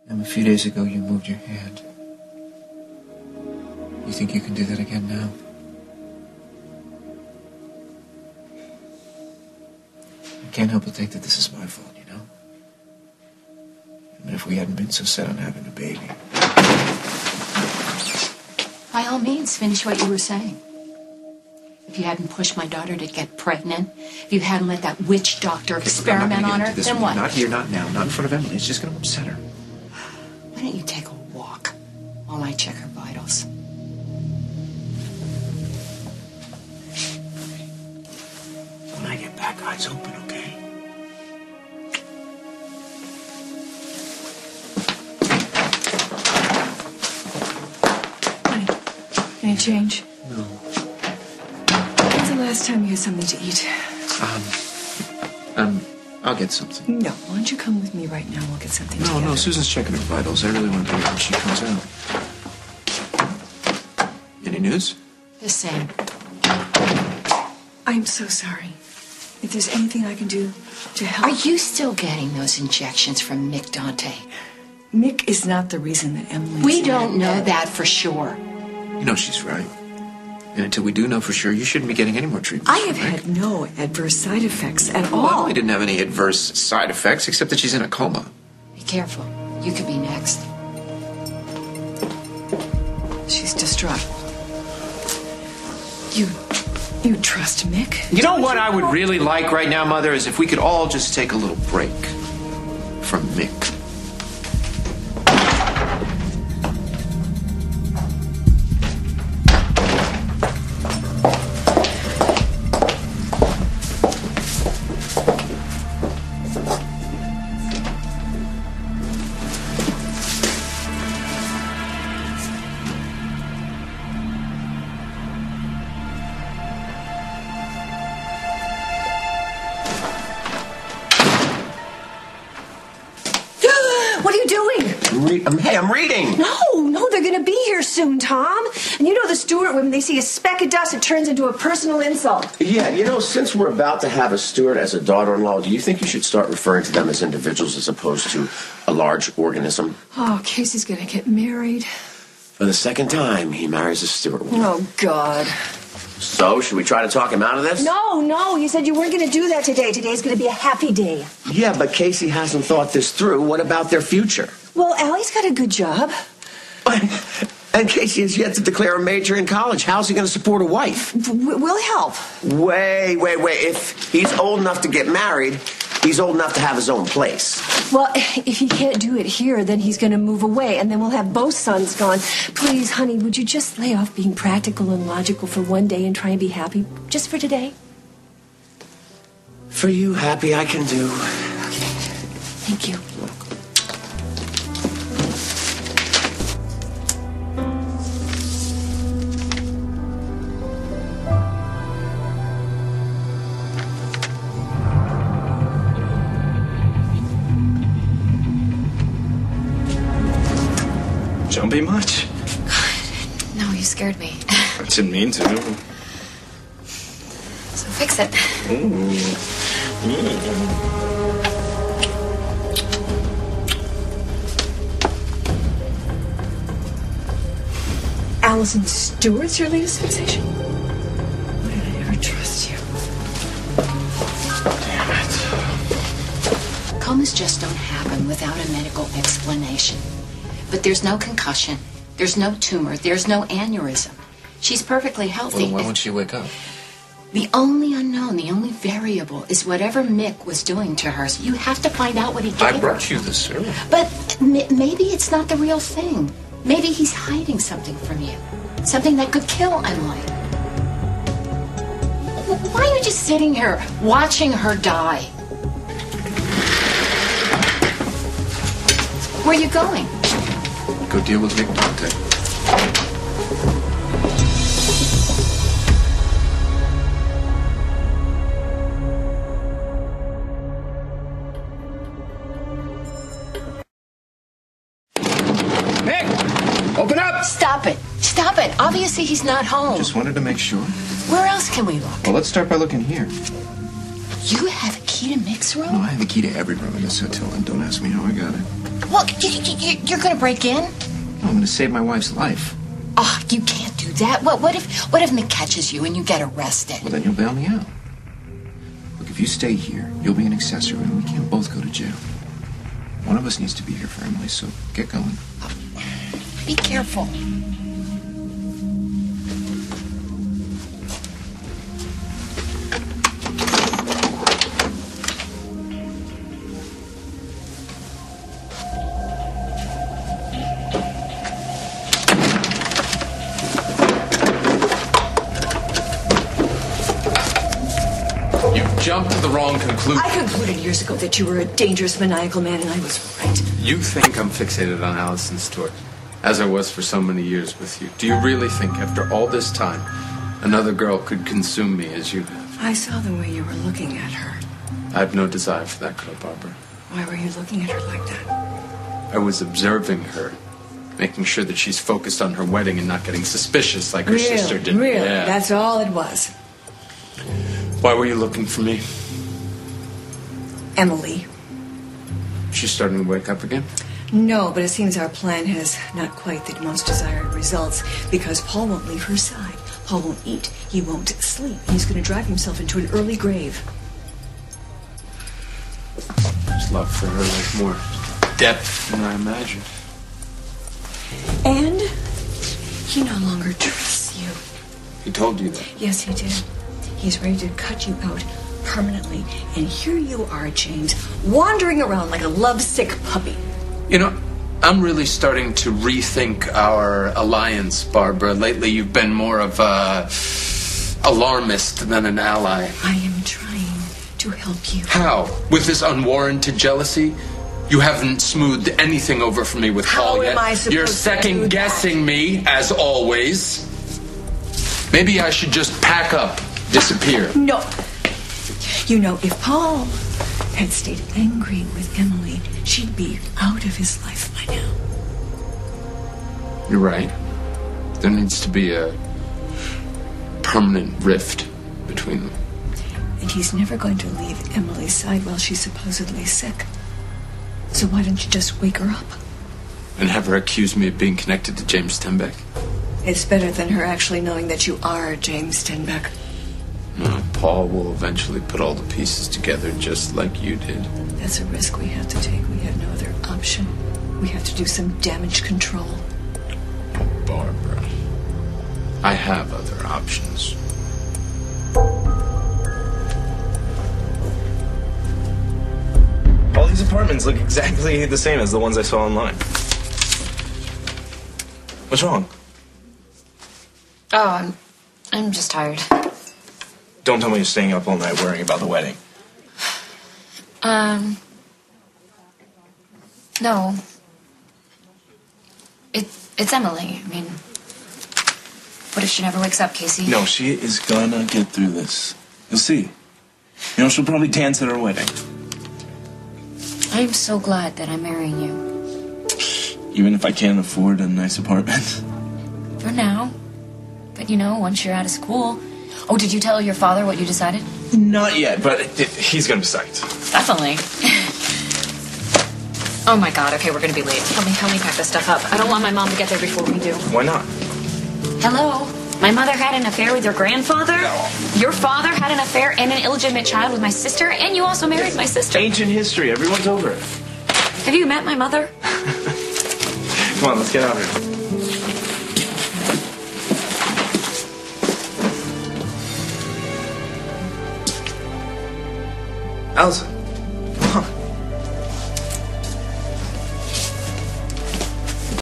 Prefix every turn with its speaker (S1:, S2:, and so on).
S1: A few days ago, you moved your hand. You think you can do that again now? I can't help but think that this is my fault, you know? I mean, if we hadn't been so set on having a baby.
S2: By all means, finish what you were saying. If you hadn't pushed my daughter to get pregnant, if you hadn't let that witch doctor experiment on her, then what?
S1: Not here, not now, not in front of Emily. It's just going to upset her.
S2: Why don't you take a walk while I check her vitals?
S1: When I get back, eyes open, okay?
S3: Honey, any change?
S1: No.
S3: When's the last time you had something to eat?
S1: I'll get something.
S3: No, why don't you come with me right now? We'll get something together.
S1: No, Susan's checking her vitals. I really want to wait when she comes out. Any news?
S2: The same.
S3: I'm so sorry. If there's anything I can do to help...
S2: Are you still getting those injections from Mick Dante?
S3: Mick is not the reason that Emily's...
S2: We don't know that for sure.
S1: You know she's right. And until we do know for sure, you shouldn't be getting any more treatment.
S3: I have had no adverse side effects at all.
S1: Well, Emily didn't have any adverse side effects, except that she's in a coma.
S2: Be careful. You could be next.
S3: She's distraught. You trust Mick?
S1: You know what I would really like right now, Mother, is if we could all just take a little break from Mick.
S3: What are you doing?
S1: Hey, I'm reading.
S3: No, they're going to be here soon, Tom. And you know the Stewart women, they see a speck of dust, it turns into a personal insult.
S4: Yeah, you know, since we're about to have a Stewart as a daughter-in-law, do you think you should start referring to them as individuals as opposed to a large organism?
S3: Oh, Casey's going to get married.
S4: For the second time, he marries a Stewart woman.
S3: Oh, God.
S4: So, should we try to talk him out of this?
S3: No, you said you weren't going to do that today. Today's going to be a happy day.
S4: Yeah, but Casey hasn't thought this through. What about their future?
S3: Well, Allie's got a good job.
S4: And Casey has yet to declare a major in college. How's he going to support a wife?
S3: We'll help.
S4: Wait. If he's old enough to get married, he's old enough to have his own place.
S3: Well, if he can't do it here, then he's going to move away, and then we'll have both sons gone. Please, honey, would you just lay off being practical and logical for one day and try and be happy just for today?
S4: For you, happy I can do.
S3: Okay. Thank you.
S5: Jumpy much?
S2: No, you scared me.
S5: I didn't mean to.
S2: So fix it.
S3: Allison Stewart's your latest sensation? Why did I ever trust you?
S5: Damn it.
S2: Comas just don't happen without a medical explanation. But there's no concussion, there's no tumor, there's no aneurysm. She's perfectly healthy.
S1: Well, why won't she wake up?
S2: The only unknown, the only variable is whatever Mick was doing to her. So you have to find out what he gave her.
S1: I brought you this syrup.
S2: But maybe it's not the real thing. Maybe he's hiding something from you. Something that could kill Emily. Why are you just sitting here watching her die? Where are you going?
S1: Go deal with Mick Dante.
S4: Mick! Open up!
S2: Stop it. Stop it. Obviously he's not home.
S1: Just wanted to make sure.
S2: Where else can we look?
S1: Well, let's start by looking here.
S2: You have a key. key to Mick's room?
S1: No, I have the key to every room in this hotel, and don't ask me how I got it.
S2: Well, you're going to break in?
S1: No, I'm going to save my wife's life.
S2: Oh, you can't do that. What if Mick catches you and you get arrested?
S1: Well, then you'll bail me out. Look, if you stay here, you'll be an accessory, and we can't both go to jail. One of us needs to be here for Emily, so get going.
S2: Be careful.
S5: Jumped to the wrong conclusion.
S3: I concluded years ago that you were a dangerous, maniacal man, and I was right.
S5: You think I'm fixated on Allison Stewart, as I was for so many years with you. Do you really think after all this time, another girl could consume me as you have?
S3: I saw the way you were looking at her.
S5: I have no desire for that girl, Barbara.
S3: Why were you looking at her like that?
S5: I was observing her, making sure that she's focused on her wedding and not getting suspicious like her sister did.
S3: Really?
S5: Yeah.
S3: That's all it was.
S5: Why were you looking for me?
S3: Emily.
S5: She's starting to wake up again?
S3: No, but it seems our plan has not quite the most desired results because Paul won't leave her side. Paul won't eat. He won't sleep. He's going to drive himself into an early grave.
S5: His love for her with more depth than I imagined.
S3: And he no longer trusts you.
S5: He told you that.
S3: Yes, he did. He's ready to cut you out permanently. And here you are, James, wandering around like a lovesick puppy.
S5: You know, I'm really starting to rethink our alliance, Barbara. Lately, you've been more of a alarmist than an ally.
S3: I am trying to help you.
S5: How? With this unwarranted jealousy? You haven't smoothed anything over for me with Paul yet.
S3: How am I supposed to do
S5: You're second guessing me, as always. Maybe I should just pack up, disappear.
S3: No. You know, if Paul had stayed angry with Emily, she'd be out of his life by now.
S5: You're right. There needs to be a permanent rift between them.
S3: And he's never going to leave Emily's side while she's supposedly sick. So why don't you just wake her up?
S5: And have her accuse me of being connected to James Stenbeck?
S3: It's better than her actually knowing that you are James Stenbeck.
S5: No, Paul will eventually put all the pieces together just like you did.
S3: That's a risk we have to take. We have no other option. We have to do some damage control.
S5: Oh, Barbara. I have other options.
S6: All these apartments look exactly the same as the ones I saw online. What's wrong?
S2: Oh, I'm just tired.
S6: Don't tell me you're staying up all night worrying about the wedding.
S2: No. It's Emily. I mean, what if she never wakes up, Casey?
S6: No, she is gonna get through this. You'll see. You know, she'll probably dance at her wedding.
S2: I'm so glad that I'm marrying you.
S6: Even if I can't afford a nice apartment.
S2: For now. But you know, once you're out of school... Oh, did you tell your father what you decided?
S6: Not yet, but he's gonna be psyched.
S2: Definitely. Oh my god, okay, we're gonna be late. Help me pack this stuff up. I don't want my mom to get there before we do.
S6: Why not?
S2: Hello? My mother had an affair with your grandfather?
S6: No.
S2: Your father had an affair and an illegitimate child with my sister, and you also married my sister.
S6: Ancient history. Everyone's over it.
S2: Have you met my mother?
S6: Come on, let's get out of here. Allison, come on.